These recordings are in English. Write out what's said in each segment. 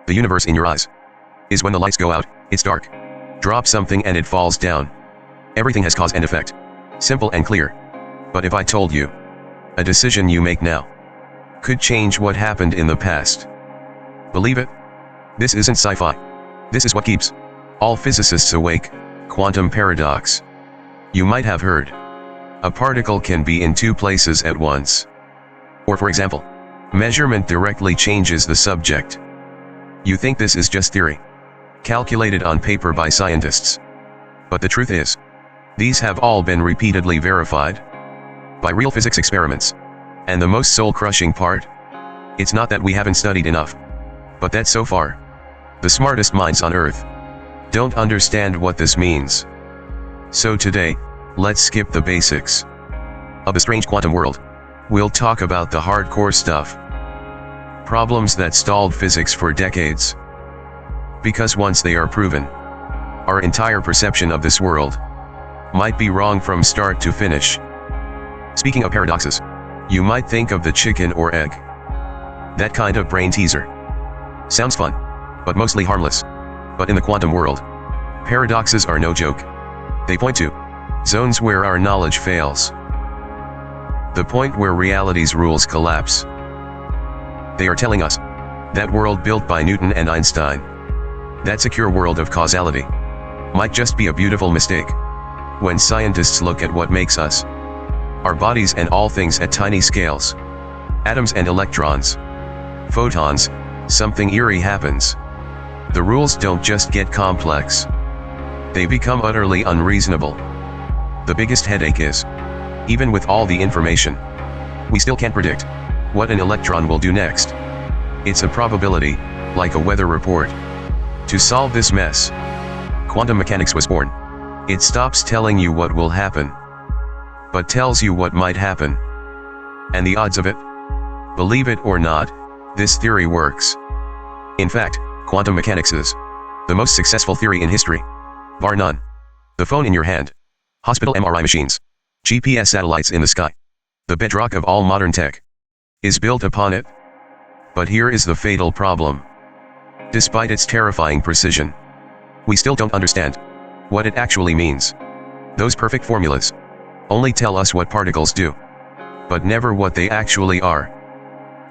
The universe in your eyes is when the lights go out, it's dark. Drop something and it falls down. Everything has cause and effect. Simple and clear. But if I told you, a decision you make now could change what happened in the past. Believe it? This isn't sci-fi. This is what keeps all physicists awake. Quantum paradox. You might have heard. A particle can be in two places at once. Or for example, measurement directly changes the subject. You think this is just theory, calculated on paper by scientists. But the truth is, these have all been repeatedly verified by real physics experiments. And the most soul-crushing part? It's not that we haven't studied enough, but that so far, the smartest minds on Earth don't understand what this means. So today, let's skip the basics of the strange quantum world. We'll talk about the hardcore stuff. Problems that stalled physics for decades. Because once they are proven, our entire perception of this world might be wrong from start to finish. Speaking of paradoxes, you might think of the chicken or egg. That kind of brain teaser. Sounds fun, but mostly harmless. But in the quantum world, paradoxes are no joke. They point to zones where our knowledge fails. The point where reality's rules collapse. They are telling us that world built by Newton and Einstein, that secure world of causality, might just be a beautiful mistake. When scientists look at what makes us, our bodies and all things at tiny scales, atoms and electrons, photons, something eerie happens. The rules don't just get complex. They become utterly unreasonable. The biggest headache is, even with all the information, we still can't predict what an electron will do next. It's a probability, like a weather report. To solve this mess, quantum mechanics was born. It stops telling you what will happen, but tells you what might happen. And the odds of it? Believe it or not, this theory works. In fact, quantum mechanics is the most successful theory in history, bar none. The phone in your hand, hospital MRI machines, GPS satellites in the sky, the bedrock of all modern tech, is built upon it. But here is the fatal problem. Despite its terrifying precision, we still don't understand what it actually means. Those perfect formulas only tell us what particles do, but never what they actually are,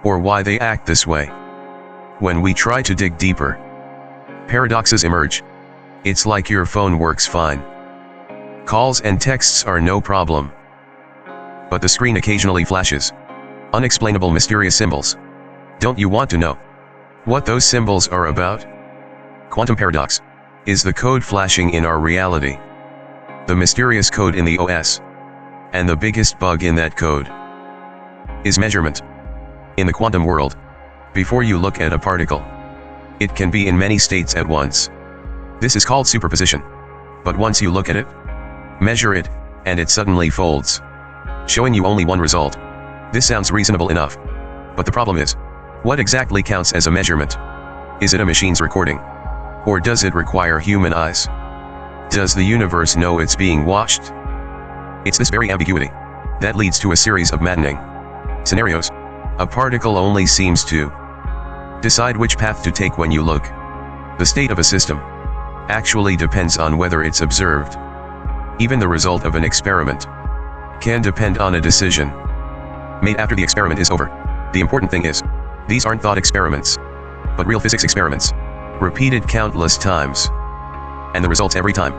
or why they act this way. When we try to dig deeper, paradoxes emerge. It's like your phone works fine. Calls and texts are no problem. But the screen occasionally flashes unexplainable mysterious symbols. Don't you want to know what those symbols are about? Quantum paradox is the code flashing in our reality. The mysterious code in the OS. And the biggest bug in that code is measurement. In the quantum world, before you look at a particle, it can be in many states at once. This is called superposition. But once you look at it, measure it, and it suddenly folds, showing you only one result. This sounds reasonable enough. But the problem is, what exactly counts as a measurement? Is it a machine's recording? Or does it require human eyes? Does the universe know it's being watched? It's this very ambiguity that leads to a series of maddening scenarios. A particle only seems to decide which path to take when you look. The state of a system actually depends on whether it's observed. Even the result of an experiment can depend on a decision made after the experiment is over. The important thing is, these aren't thought experiments, but real physics experiments, repeated countless times. And the results every time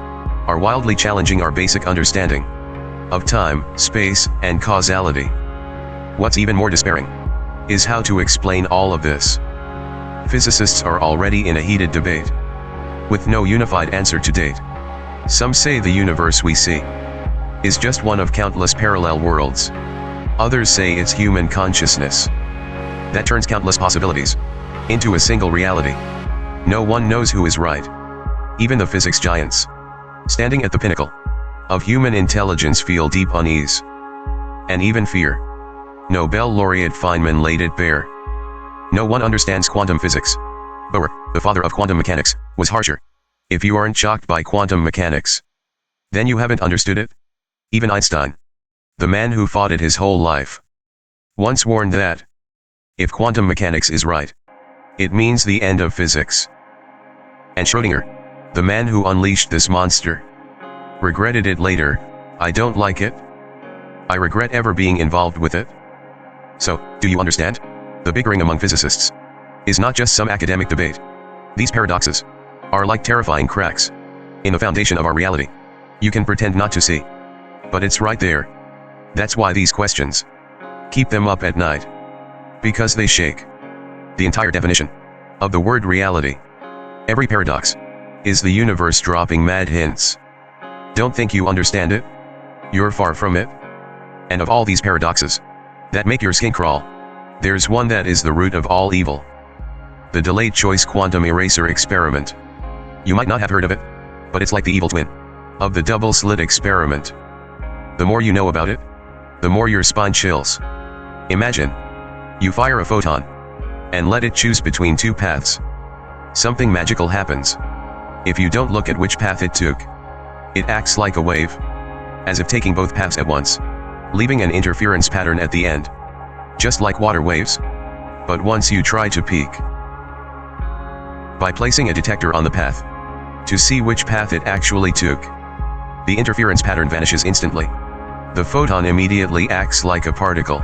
are wildly challenging our basic understanding of time, space, and causality. What's even more despairing is how to explain all of this. Physicists are already in a heated debate, with no unified answer to date. Some say the universe we see is just one of countless parallel worlds. Others say it's human consciousness that turns countless possibilities into a single reality. No one knows who is right. Even the physics giants, standing at the pinnacle of human intelligence, feel deep unease and even fear. Nobel laureate Feynman laid it bare. No one understands quantum physics. Bohr, the father of quantum mechanics, was harsher. If you aren't shocked by quantum mechanics, then you haven't understood it. Even Einstein, the man who fought it his whole life, once warned that if quantum mechanics is right, It means the end of physics. And Schrödinger, the man who unleashed this monster, regretted it later. I don't like it. I regret ever being involved with it. So, do you understand? The bickering among physicists is not just some academic debate. These paradoxes are like terrifying cracks in the foundation of our reality. You can pretend not to see, but it's right there. That's why these questions keep them up at night, because they shake the entire definition of the word reality. Every paradox is the universe dropping mad hints. Don't think you understand it. You're far from it. And of all these paradoxes that make your skin crawl, there's one that is the root of all evil. The delayed choice quantum eraser experiment. You might not have heard of it, but it's like the evil twin of the double slit experiment. The more you know about it, the more your spine chills. Imagine you fire a photon and let it choose between two paths. Something magical happens. If you don't look at which path it took, it acts like a wave, as if taking both paths at once, leaving an interference pattern at the end, just like water waves. But once you try to peek by placing a detector on the path to see which path it actually took, the interference pattern vanishes instantly. The photon immediately acts like a particle,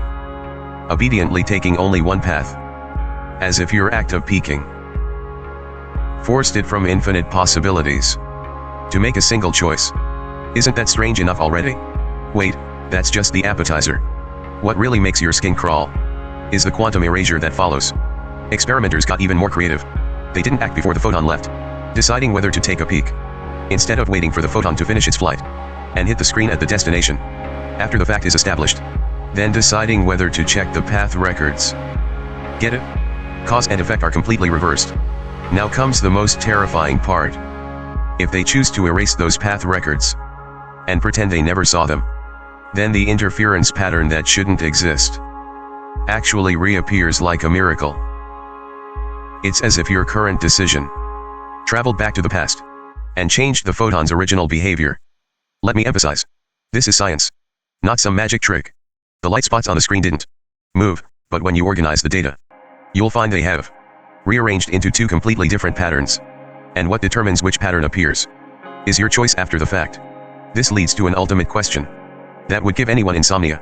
obediently taking only one path, as if your act of peeking forced it from infinite possibilities to make a single choice. Isn't that strange enough already? Wait, that's just the appetizer. What really makes your skin crawl is the quantum erasure that follows. Experimenters got even more creative. They didn't act before the photon left, deciding whether to take a peek, instead of waiting for the photon to finish its flight and hit the screen at the destination after the fact is established, then deciding whether to check the path records. Get it? Cause and effect are completely reversed. Now comes the most terrifying part. If they choose to erase those path records and pretend they never saw them, then the interference pattern that shouldn't exist actually reappears like a miracle. It's as if your current decision traveled back to the past and changed the photon's original behavior. Let me emphasize, this is science, not some magic trick. The light spots on the screen didn't move, but when you organize the data, you'll find they have rearranged into two completely different patterns. And what determines which pattern appears is your choice after the fact. This leads to an ultimate question that would give anyone insomnia.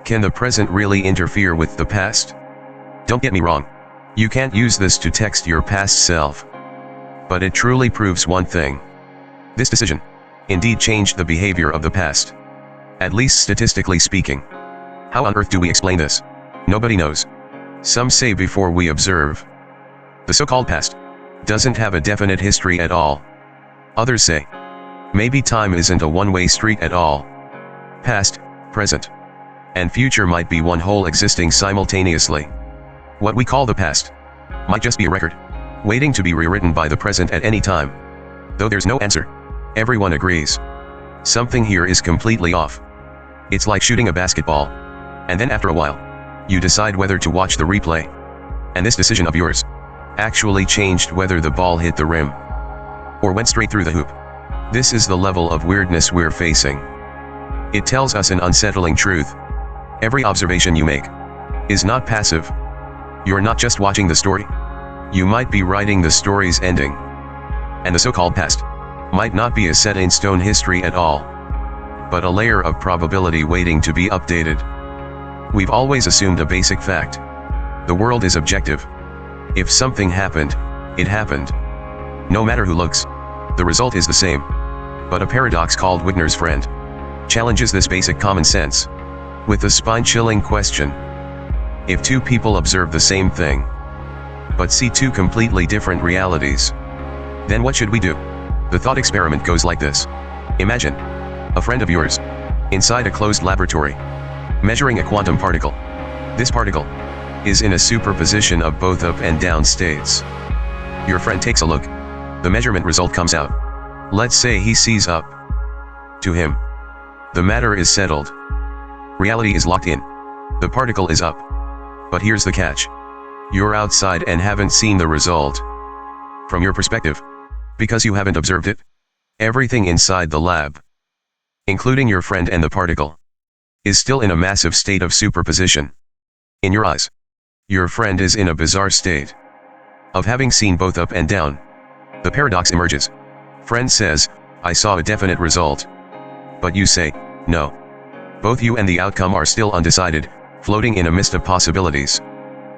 Can the present really interfere with the past? Don't get me wrong. You can't use this to text your past self. But it truly proves one thing. This decision indeed changed the behavior of the past. At least statistically speaking. How on earth do we explain this? Nobody knows. Some say before we observe. The so-called past doesn't have a definite history at all. Others say maybe time isn't a one-way street at all. Past, present, and future might be one whole existing simultaneously. What we call the past might just be a record, waiting to be rewritten by the present at any time. Though there's no answer, everyone agrees something here is completely off. It's like shooting a basketball, and then after a while, you decide whether to watch the replay. And this decision of yours actually changed whether the ball hit the rim or went straight through the hoop. This is the level of weirdness we're facing. It tells us an unsettling truth. Every observation you make is not passive. You're not just watching the story. You might be writing the story's ending. And the so-called past might not be a set-in-stone history at all, but a layer of probability waiting to be updated. We've always assumed a basic fact. The world is objective. If something happened, it happened. No matter who looks, the result is the same. But a paradox called Wigner's friend challenges this basic common sense with the spine-chilling question. If two people observe the same thing, but see two completely different realities, then what should we do? The thought experiment goes like this. Imagine a friend of yours inside a closed laboratory, measuring a quantum particle. This particle is in a superposition of both up and down states. Your friend takes a look. The measurement result comes out. Let's say he sees up. To him, the matter is settled. Reality is locked in. The particle is up. But here's the catch. You're outside and haven't seen the result. From your perspective, because you haven't observed it, everything inside the lab, including your friend and the particle, is still in a massive state of superposition. In your eyes, your friend is in a bizarre state. of having seen both up and down. The paradox emerges. Friend says, I saw a definite result. But you say, no. Both you and the outcome are still undecided, floating in a mist of possibilities.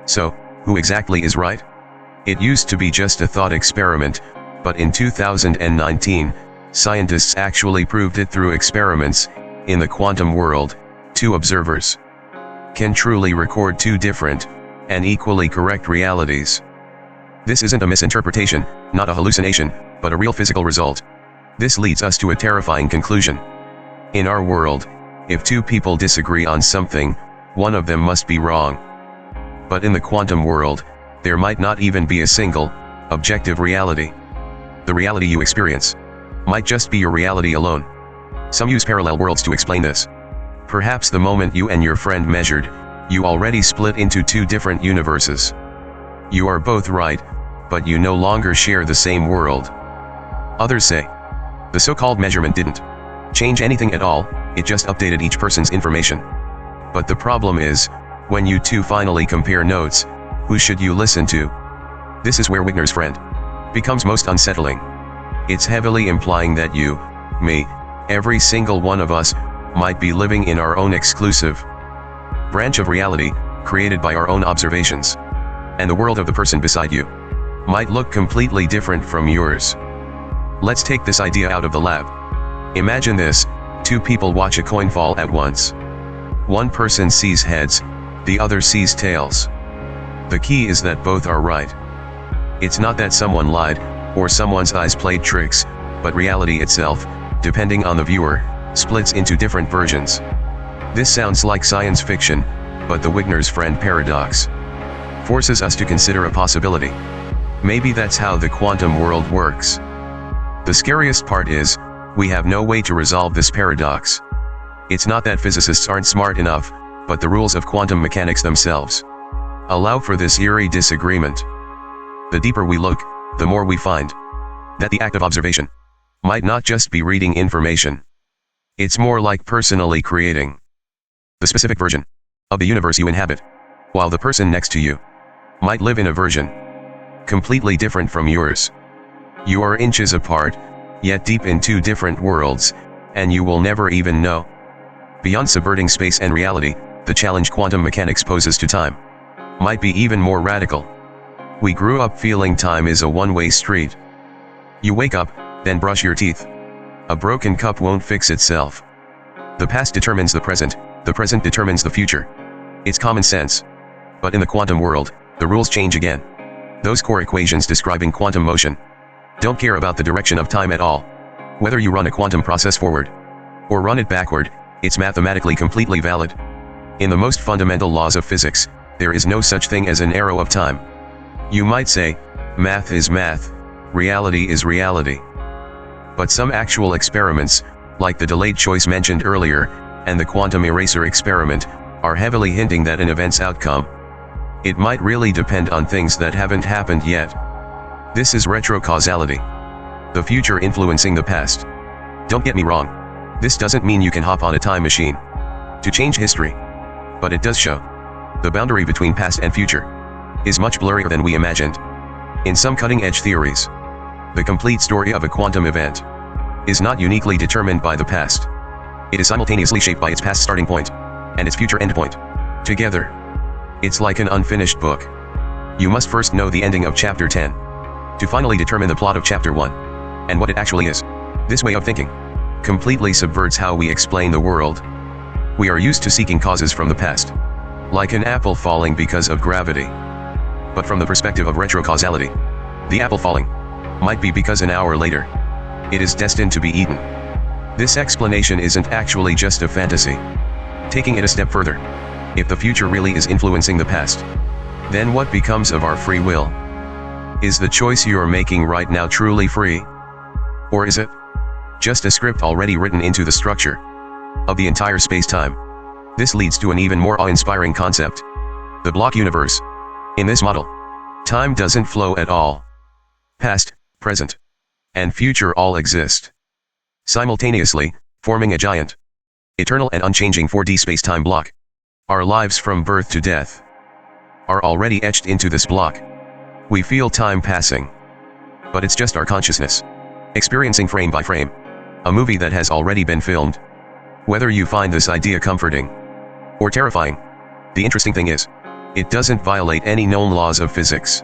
So, who exactly is right? It used to be just a thought experiment, but in 2019, scientists actually proved it through experiments. In the quantum world, two observers can truly record two different and equally correct realities. This isn't a misinterpretation, not a hallucination, but a real physical result. This leads us to a terrifying conclusion. In our world, if two people disagree on something, one of them must be wrong. But in the quantum world, there might not even be a single, objective reality. The reality you experience might just be your reality alone. Some use parallel worlds to explain this. Perhaps the moment you and your friend measured, you already split into two different universes. You are both right, but you no longer share the same world. Others say, the so-called measurement didn't change anything at all, it just updated each person's information. But the problem is, when you two finally compare notes, who should you listen to? This is where Wigner's friend becomes most unsettling. It's heavily implying that you, me, every single one of us, might be living in our own exclusive branch of reality, created by our own observations. And the world of the person beside you might look completely different from yours. Let's take this idea out of the lab. Imagine this, two people watch a coin fall at once. One person sees heads, the other sees tails. The key is that both are right. It's not that someone lied, or someone's eyes played tricks, but reality itself, depending on the viewer, splits into different versions. This sounds like science fiction, but the Wigner's friend paradox forces us to consider a possibility. Maybe that's how the quantum world works. The scariest part is, we have no way to resolve this paradox. It's not that physicists aren't smart enough, but the rules of quantum mechanics themselves allow for this eerie disagreement. The deeper we look, the more we find that the act of observation might not just be reading information. It's more like personally creating the specific version of the universe you inhabit, while the person next to you might live in a version completely different from yours. You are inches apart, yet deep in two different worlds, and you will never even know. Beyond subverting space and reality, the challenge quantum mechanics poses to time might be even more radical. We grew up feeling time is a one-way street. You wake up, then brush your teeth. A broken cup won't fix itself. The past determines the present determines the future. It's common sense. But in the quantum world, the rules change again. Those core equations describing quantum motion don't care about the direction of time at all. Whether you run a quantum process forward or run it backward, it's mathematically completely valid. In the most fundamental laws of physics, there is no such thing as an arrow of time. You might say, math is math, reality is reality. But some actual experiments, like the delayed choice mentioned earlier, and the quantum eraser experiment, are heavily hinting that an event's outcome, it might really depend on things that haven't happened yet. This is retro-causality. The future influencing the past. Don't get me wrong. This doesn't mean you can hop on a time machine to change history. But it does show the boundary between past and future is much blurrier than we imagined. In some cutting-edge theories, the complete story of a quantum event is not uniquely determined by the past. It is simultaneously shaped by its past starting point and its future endpoint. Together, it's like an unfinished book. You must first know the ending of chapter 10 to finally determine the plot of chapter 1 and what it actually is. This way of thinking completely subverts how we explain the world. We are used to seeking causes from the past, like an apple falling because of gravity. But from the perspective of retro-causality, the apple falling might be because an hour later, it is destined to be eaten. This explanation isn't actually just a fantasy. Taking it a step further, if the future really is influencing the past, then what becomes of our free will? Is the choice you're making right now truly free? Or is it just a script already written into the structure of the entire space-time? This leads to an even more awe-inspiring concept: the block universe. In this model, time doesn't flow at all. Past, present, and future all exist simultaneously, forming a giant, eternal and unchanging 4D space-time block. Our lives from birth to death are already etched into this block. We feel time passing. But it's just our consciousness, experiencing frame by frame a movie that has already been filmed. Whether you find this idea comforting or terrifying, the interesting thing is, it doesn't violate any known laws of physics.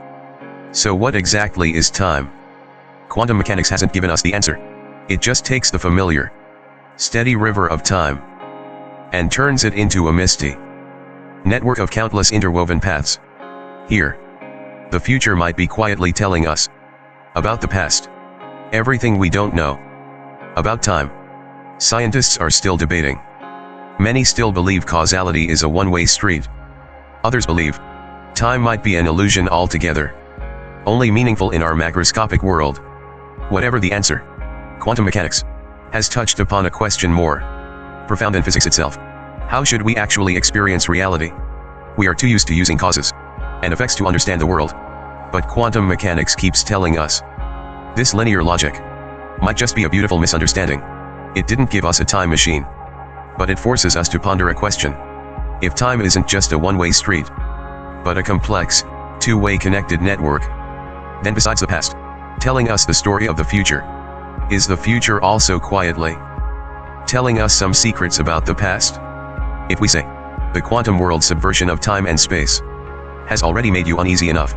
So what exactly is time? Quantum mechanics hasn't given us the answer. It just takes the familiar, steady river of time and turns it into a misty network of countless interwoven paths. Here, the future might be quietly telling us about the past, everything we don't know about time. Scientists are still debating. Many still believe causality is a one-way street. Others believe time might be an illusion altogether, only meaningful in our macroscopic world. Whatever the answer, quantum mechanics has touched upon a question more profound than physics itself. How should we actually experience reality? We are too used to using causes and effects to understand the world. But quantum mechanics keeps telling us this linear logic might just be a beautiful misunderstanding. It didn't give us a time machine, but it forces us to ponder a question. If time isn't just a one-way street, but a complex, two-way connected network, then besides the past telling us the story of the future, is the future also quietly telling us some secrets about the past? If we say the quantum world's subversion of time and space has already made you uneasy enough,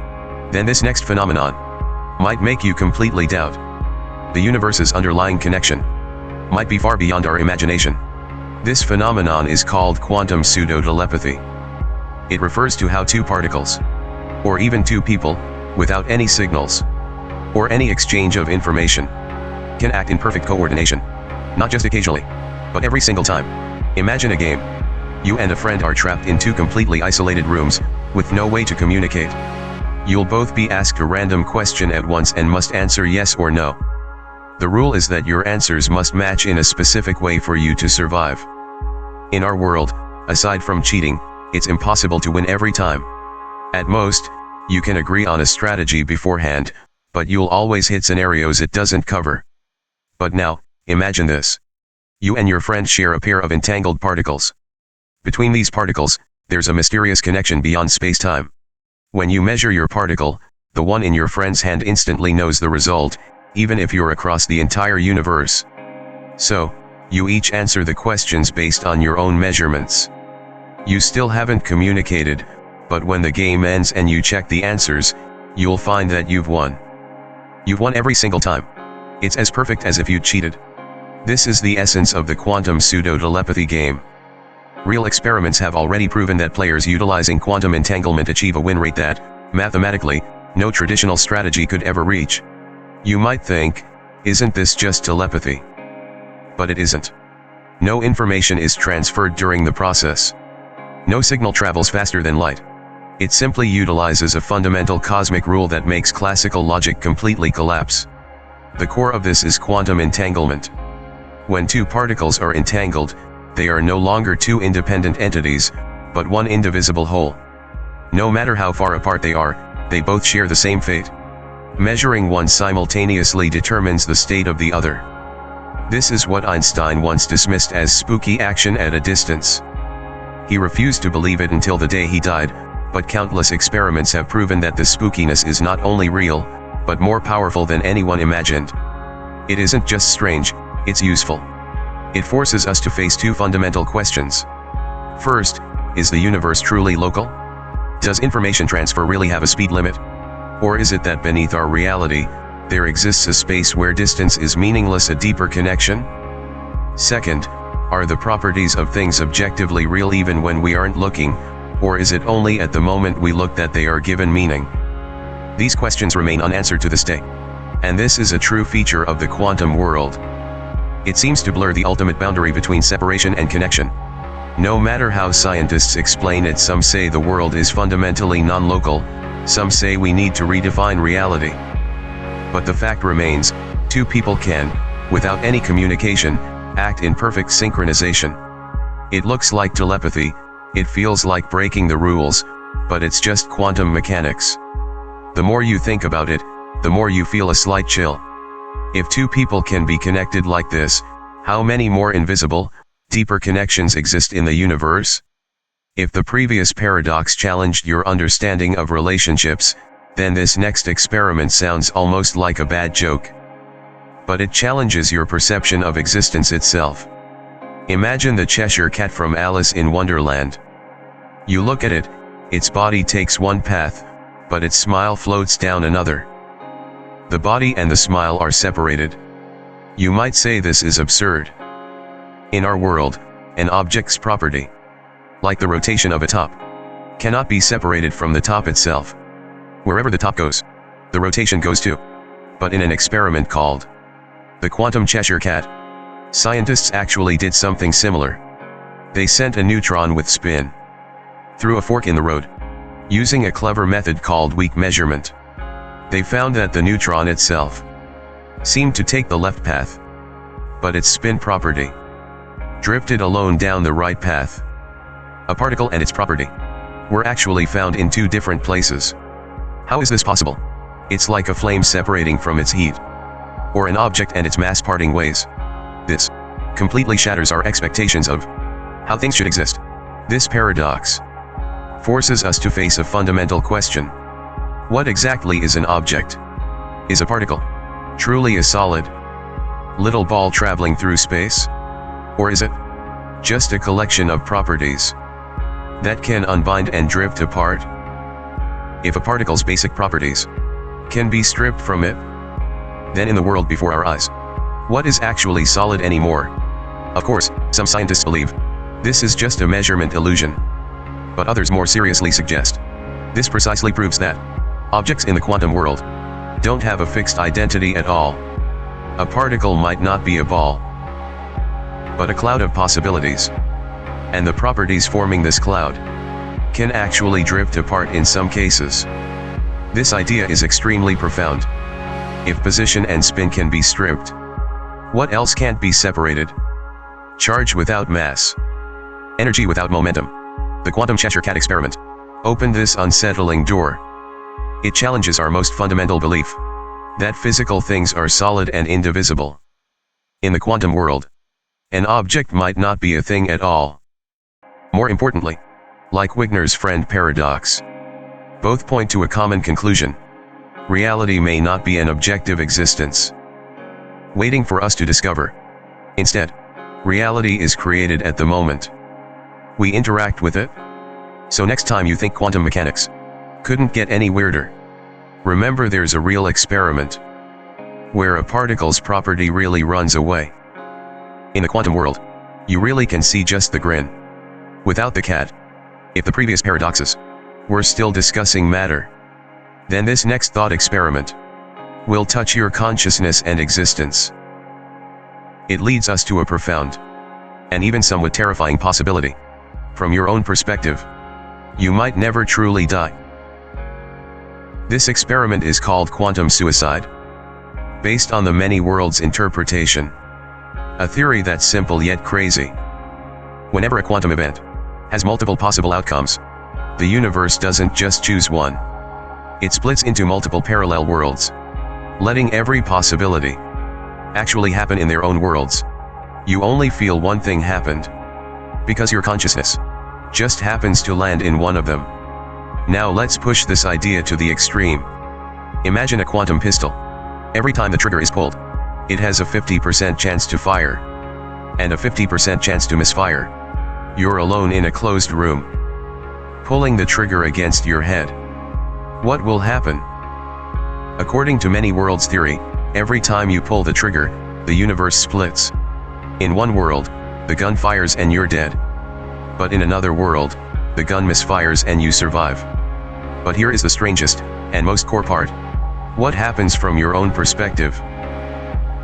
then this next phenomenon might make you completely doubt the universe's underlying connection might be far beyond our imagination. This phenomenon is called quantum pseudo-telepathy. It refers to how two particles, or even two people, without any signals, or any exchange of information, can act in perfect coordination, not just occasionally, but every single time. Imagine a game. You and a friend are trapped in two completely isolated rooms, with no way to communicate. You'll both be asked a random question at once and must answer yes or no. The rule is that your answers must match in a specific way for you to survive. In our world, aside from cheating, it's impossible to win every time. At most, you can agree on a strategy beforehand, but you'll always hit scenarios it doesn't cover. But now, imagine this. You and your friend share a pair of entangled particles. Between these particles, there's a mysterious connection beyond space-time. When you measure your particle, the one in your friend's hand instantly knows the result, even if you're across the entire universe. So, you each answer the questions based on your own measurements. You still haven't communicated, but when the game ends and you check the answers, you'll find that you've won. You've won every single time. It's as perfect as if you'd cheated. This is the essence of the quantum pseudo-telepathy game. Real experiments have already proven that players utilizing quantum entanglement achieve a win rate that, mathematically, no traditional strategy could ever reach. You might think, isn't this just telepathy? But it isn't. No information is transferred during the process. No signal travels faster than light. It simply utilizes a fundamental cosmic rule that makes classical logic completely collapse. The core of this is quantum entanglement. When two particles are entangled, they are no longer two independent entities, but one indivisible whole. No matter how far apart they both share the same fate. Measuring one simultaneously determines the state of the other. This is what Einstein once dismissed as spooky action at a distance. He refused to believe it until the day he died, but countless experiments have proven that the spookiness is not only real, but more powerful than anyone imagined. It isn't just strange, it's useful. It forces us to face two fundamental questions. First, is the universe truly local? Does information transfer really have a speed limit? Or is it that beneath our reality, there exists a space where distance is meaningless, a deeper connection? Second, are the properties of things objectively real even when we aren't looking, or is it only at the moment we look that they are given meaning? These questions remain unanswered to this day. And this is a true feature of the quantum world. It seems to blur the ultimate boundary between separation and connection. No matter how scientists explain it, some say the world is fundamentally non-local, some say we need to redefine reality. But the fact remains, two people can, without any communication, act in perfect synchronization. It looks like telepathy, it feels like breaking the rules, but it's just quantum mechanics. The more you think about it, the more you feel a slight chill. If two people can be connected like this, how many more invisible, deeper connections exist in the universe? If the previous paradox challenged your understanding of relationships, then this next experiment sounds almost like a bad joke. But it challenges your perception of existence itself. Imagine the Cheshire Cat from Alice in Wonderland. You look at it, its body takes one path, but its smile floats down another. The body and the smile are separated. You might say this is absurd. In our world, an object's property, like the rotation of a top, cannot be separated from the top itself. Wherever the top goes, the rotation goes too. But in an experiment called the quantum Cheshire Cat, scientists actually did something similar. They sent a neutron with spin through a fork in the road, using a clever method called weak measurement. They found that the neutron itself seemed to take the left path, but its spin property drifted alone down the right path. A particle and its property were actually found in two different places. How is this possible? It's like a flame separating from its heat, or an object and its mass parting ways. This completely shatters our expectations of how things should exist. This paradox forces us to face a fundamental question. What exactly is an object? Is a particle truly a solid little ball traveling through space? Or is it just a collection of properties that can unbind and drift apart? If a particle's basic properties can be stripped from it, then in the world before our eyes, what is actually solid anymore? Of course, some scientists believe this is just a measurement illusion, but others more seriously suggest this precisely proves that objects in the quantum world don't have a fixed identity at all. A particle might not be a ball, but a cloud of possibilities, and the properties forming this cloud can actually drift apart in some cases. This idea is extremely profound. If position and spin can be stripped, what else can't be separated? Charge without mass, energy without momentum. The quantum Cheshire Cat experiment opened this unsettling door. It challenges our most fundamental belief that physical things are solid and indivisible. In the quantum world, an object might not be a thing at all. More importantly, like Wigner's friend paradox, both point to a common conclusion. Reality may not be an objective existence waiting for us to discover. Instead, reality is created at the moment we interact with it. So next time you think quantum mechanics couldn't get any weirder, remember there's a real experiment where a particle's property really runs away. In the quantum world, you really can see just the grin without the cat. If the previous paradoxes were still discussing matter, then this next thought experiment will touch your consciousness and existence. It leads us to a profound and even somewhat terrifying possibility. From your own perspective, you might never truly die. This experiment is called quantum suicide, based on the many worlds interpretation, a theory that's simple yet crazy. Whenever a quantum event has multiple possible outcomes, the universe doesn't just choose one. It splits into multiple parallel worlds, letting every possibility actually happen in their own worlds. You only feel one thing happened because your consciousness just happens to land in one of them. Now let's push this idea to the extreme. Imagine a quantum pistol. Every time the trigger is pulled, it has a 50% chance to fire, and a 50% chance to misfire. You're alone in a closed room, pulling the trigger against your head. What will happen? According to many worlds theory, every time you pull the trigger, the universe splits. In one world, the gun fires and you're dead. But in another world, the gun misfires and you survive. But here is the strangest and most core part. What happens from your own perspective?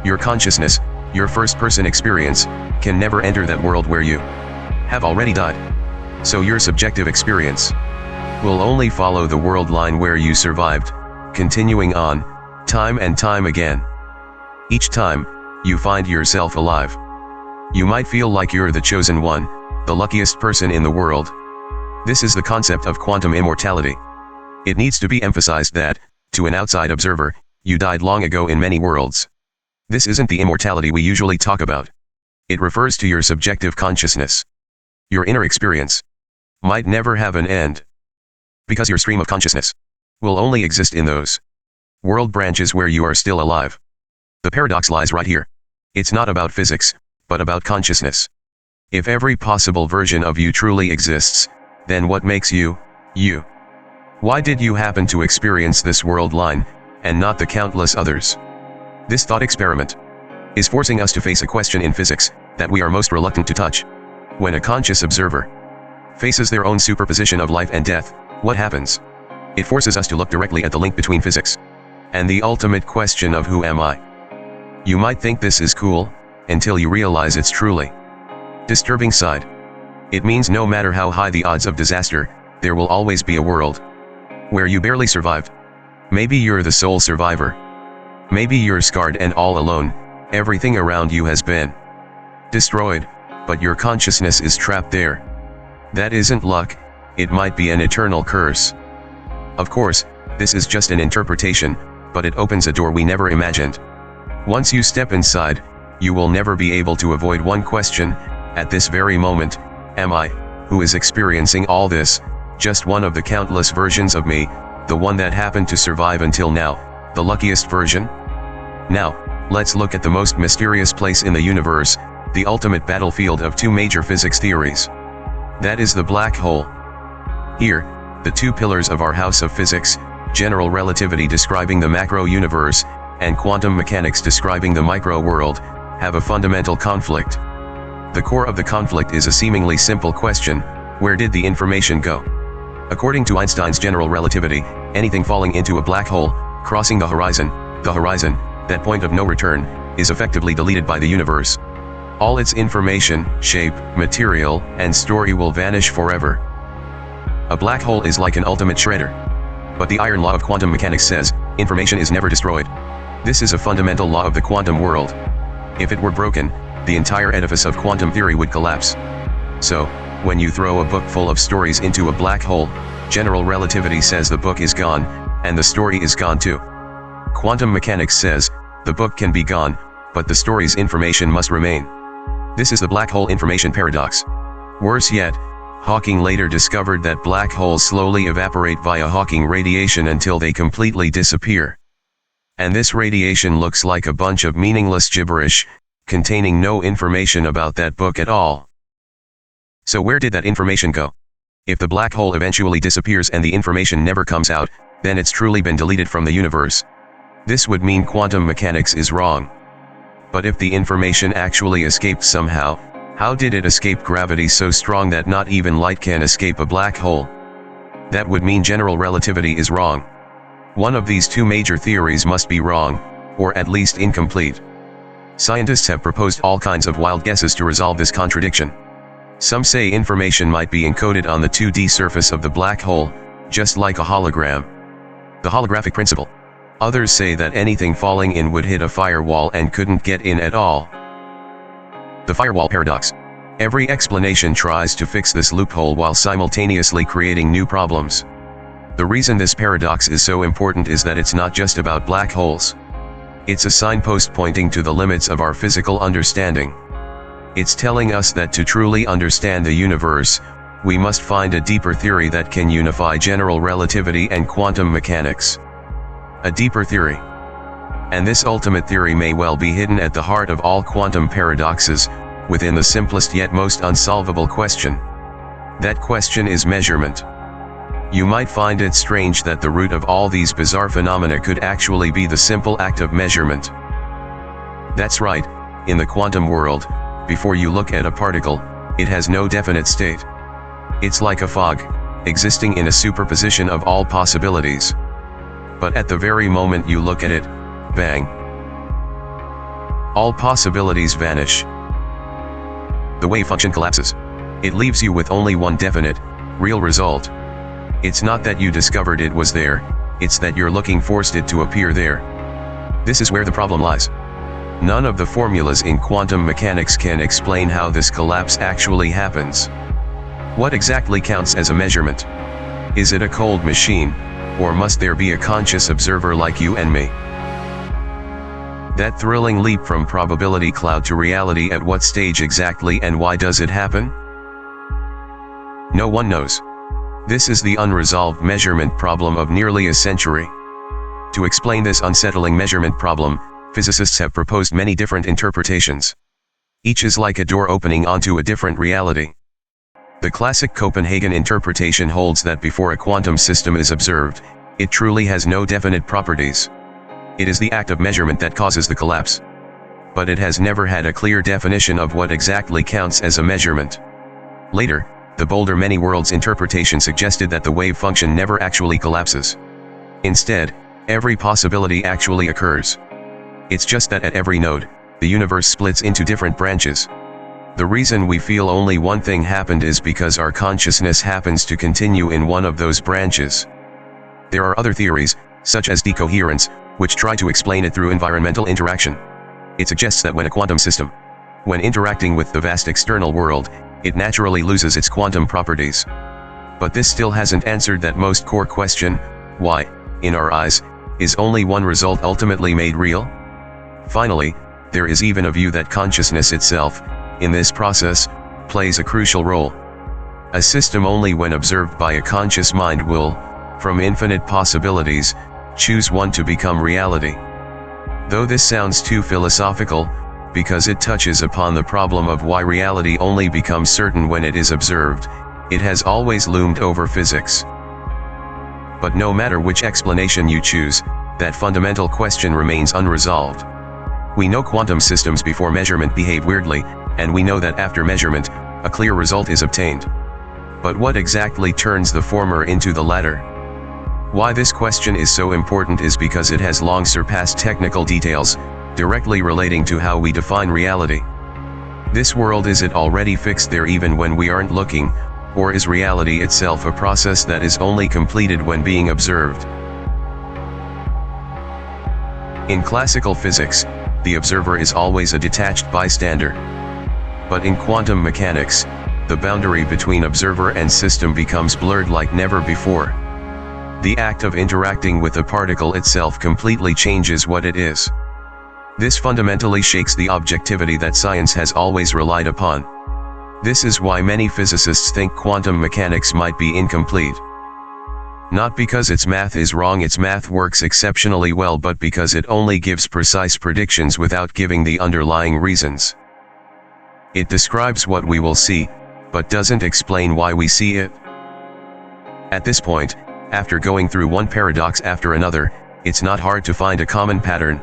Your consciousness, your first-person experience, can never enter that world where you have already died. So your subjective experience will only follow the world line where you survived, continuing on, time and time again. Each time, you find yourself alive. You might feel like you're the chosen one, the luckiest person in the world. This is the concept of quantum immortality. It needs to be emphasized that, to an outside observer, you died long ago in many worlds. This isn't the immortality we usually talk about. It refers to your subjective consciousness. Your inner experience might never have an end, because your stream of consciousness will only exist in those world branches where you are still alive. The paradox lies right here. It's not about physics, but about consciousness. If every possible version of you truly exists, then what makes you, you? Why did you happen to experience this world line, and not the countless others? This thought experiment is forcing us to face a question in physics that we are most reluctant to touch. When a conscious observer faces their own superposition of life and death, what happens? It forces us to look directly at the link between physics and the ultimate question of who am I? You might think this is cool, until you realize it's truly disturbing side. It means no matter how high the odds of disaster, there will always be a world where you barely survived. Maybe you're the sole survivor. Maybe you're scarred and all alone, everything around you has been destroyed, but your consciousness is trapped there. That isn't luck, it might be an eternal curse. Of course, this is just an interpretation, but it opens a door we never imagined. Once you step inside, you will never be able to avoid one question: at this very moment, am I, who is experiencing all this, just one of the countless versions of me, the one that happened to survive until now, the luckiest version? Now, let's look at the most mysterious place in the universe, the ultimate battlefield of two major physics theories. That is the black hole. Here, the two pillars of our house of physics, general relativity describing the macro universe, and quantum mechanics describing the micro world, have a fundamental conflict. The core of the conflict is a seemingly simple question: where did the information go? According to Einstein's general relativity, anything falling into a black hole, crossing the horizon, that point of no return, is effectively deleted by the universe. All its information, shape, material, and story will vanish forever. A black hole is like an ultimate shredder. But the iron law of quantum mechanics says, information is never destroyed. This is a fundamental law of the quantum world. If it were broken, the entire edifice of quantum theory would collapse. So, when you throw a book full of stories into a black hole, general relativity says the book is gone, and the story is gone too. Quantum mechanics says, the book can be gone, but the story's information must remain. This is the black hole information paradox. Worse yet, Hawking later discovered that black holes slowly evaporate via Hawking radiation until they completely disappear. And this radiation looks like a bunch of meaningless gibberish, containing no information about that book at all. So where did that information go? If the black hole eventually disappears and the information never comes out, then it's truly been deleted from the universe. This would mean quantum mechanics is wrong. But if the information actually escaped somehow, how did it escape gravity so strong that not even light can escape a black hole? That would mean general relativity is wrong. One of these two major theories must be wrong, or at least incomplete. Scientists have proposed all kinds of wild guesses to resolve this contradiction. Some say information might be encoded on the 2D surface of the black hole, just like a hologram. The holographic principle. Others say that anything falling in would hit a firewall and couldn't get in at all. The firewall paradox. Every explanation tries to fix this loophole while simultaneously creating new problems. The reason this paradox is so important is that it's not just about black holes. It's a signpost pointing to the limits of our physical understanding. It's telling us that to truly understand the universe, we must find a deeper theory that can unify general relativity and quantum mechanics. A deeper theory. And this ultimate theory may well be hidden at the heart of all quantum paradoxes, within the simplest yet most unsolvable question. That question is measurement. You might find it strange that the root of all these bizarre phenomena could actually be the simple act of measurement. That's right, in the quantum world, before you look at a particle, it has no definite state. It's like a fog, existing in a superposition of all possibilities. But at the very moment you look at it, bang! All possibilities vanish. The wave function collapses. It leaves you with only one definite, real result. It's not that you discovered it was there, it's that your looking forced it to appear there. This is where the problem lies. None of the formulas in quantum mechanics can explain how this collapse actually happens. What exactly counts as a measurement? Is it a cold machine, or must there be a conscious observer like you and me? That thrilling leap from probability cloud to reality, at what stage exactly and why does it happen? No one knows. This is the unresolved measurement problem of nearly a century. To explain this unsettling measurement problem, physicists have proposed many different interpretations. Each is like a door opening onto a different reality. The classic Copenhagen interpretation holds that before a quantum system is observed, it truly has no definite properties. It is the act of measurement that causes the collapse. But it has never had a clear definition of what exactly counts as a measurement. Later, the bolder many worlds interpretation suggested that the wave function never actually collapses. Instead, every possibility actually occurs. It's just that at every node, the universe splits into different branches. The reason we feel only one thing happened is because our consciousness happens to continue in one of those branches. There are other theories, such as decoherence, which try to explain it through environmental interaction. It suggests that when a quantum system, when interacting with the vast external world, it naturally loses its quantum properties. But this still hasn't answered that most core question: why, in our eyes, is only one result ultimately made real? Finally, there is even a view that consciousness itself, in this process, plays a crucial role. A system only when observed by a conscious mind will, from infinite possibilities, choose one to become reality. Though this sounds too philosophical, because it touches upon the problem of why reality only becomes certain when it is observed, it has always loomed over physics. But no matter which explanation you choose, that fundamental question remains unresolved. We know quantum systems before measurement behave weirdly, and we know that after measurement, a clear result is obtained. But what exactly turns the former into the latter? Why this question is so important is because it has long surpassed technical details, directly relating to how we define reality. This world, is it already fixed there even when we aren't looking, or is reality itself a process that is only completed when being observed? In classical physics, the observer is always a detached bystander. But in quantum mechanics, the boundary between observer and system becomes blurred like never before. The act of interacting with a particle itself completely changes what it is. This fundamentally shakes the objectivity that science has always relied upon. This is why many physicists think quantum mechanics might be incomplete. Not because its math is wrong, its math works exceptionally well, but because it only gives precise predictions without giving the underlying reasons. It describes what we will see, but doesn't explain why we see it. At this point, after going through one paradox after another, it's not hard to find a common pattern.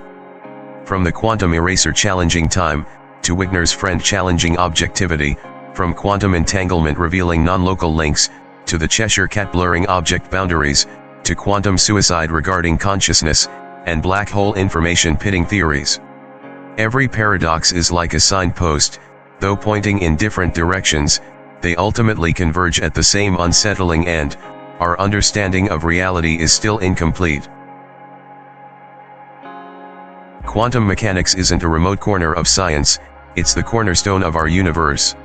From the quantum eraser challenging time, to Wigner's friend challenging objectivity, from quantum entanglement revealing non-local links, to the Cheshire cat blurring object boundaries, to quantum suicide regarding consciousness, and black hole information pitting theories. Every paradox is like a signpost, though pointing in different directions, they ultimately converge at the same unsettling end: our understanding of reality is still incomplete. Quantum mechanics isn't a remote corner of science, it's the cornerstone of our universe.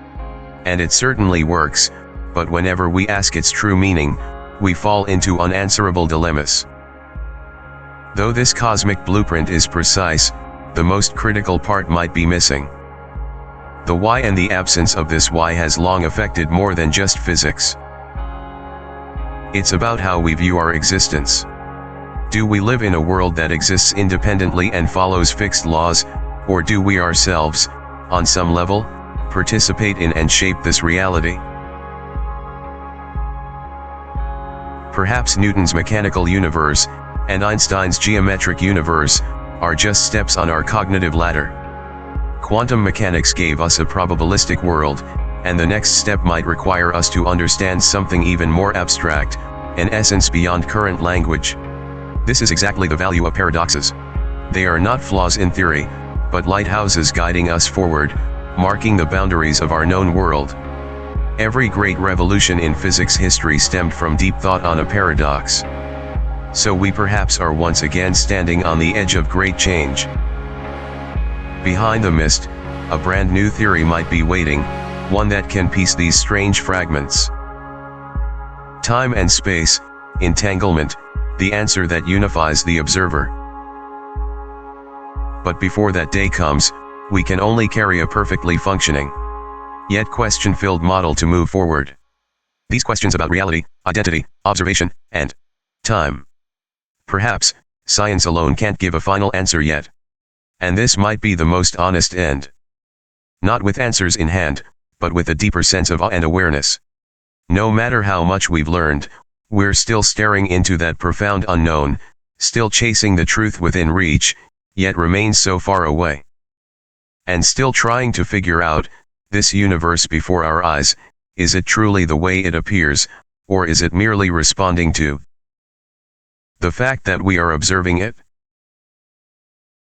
And it certainly works, but whenever we ask its true meaning, we fall into unanswerable dilemmas. Though this cosmic blueprint is precise, the most critical part might be missing. The why, and the absence of this why has long affected more than just physics. It's about how we view our existence. Do we live in a world that exists independently and follows fixed laws, or do we ourselves, on some level, participate in and shape this reality? Perhaps Newton's mechanical universe, and Einstein's geometric universe, are just steps on our cognitive ladder. Quantum mechanics gave us a probabilistic world, and the next step might require us to understand something even more abstract, an essence beyond current language. This is exactly the value of paradoxes. They are not flaws in theory, but lighthouses guiding us forward, marking the boundaries of our known world. Every great revolution in physics history stemmed from deep thought on a paradox. So we perhaps are once again standing on the edge of great change. Behind the mist, a brand new theory might be waiting, one that can piece these strange fragments. Time and space, entanglement, the answer that unifies the observer. But before that day comes, we can only carry a perfectly functioning, yet question-filled model to move forward. These questions about reality, identity, observation, and time. Perhaps, science alone can't give a final answer yet. And this might be the most honest end. Not with answers in hand, but with a deeper sense of awe and awareness. No matter how much we've learned, we're still staring into that profound unknown, still chasing the truth within reach, yet remains so far away. And still trying to figure out, this universe before our eyes, is it truly the way it appears, or is it merely responding to the fact that we are observing it?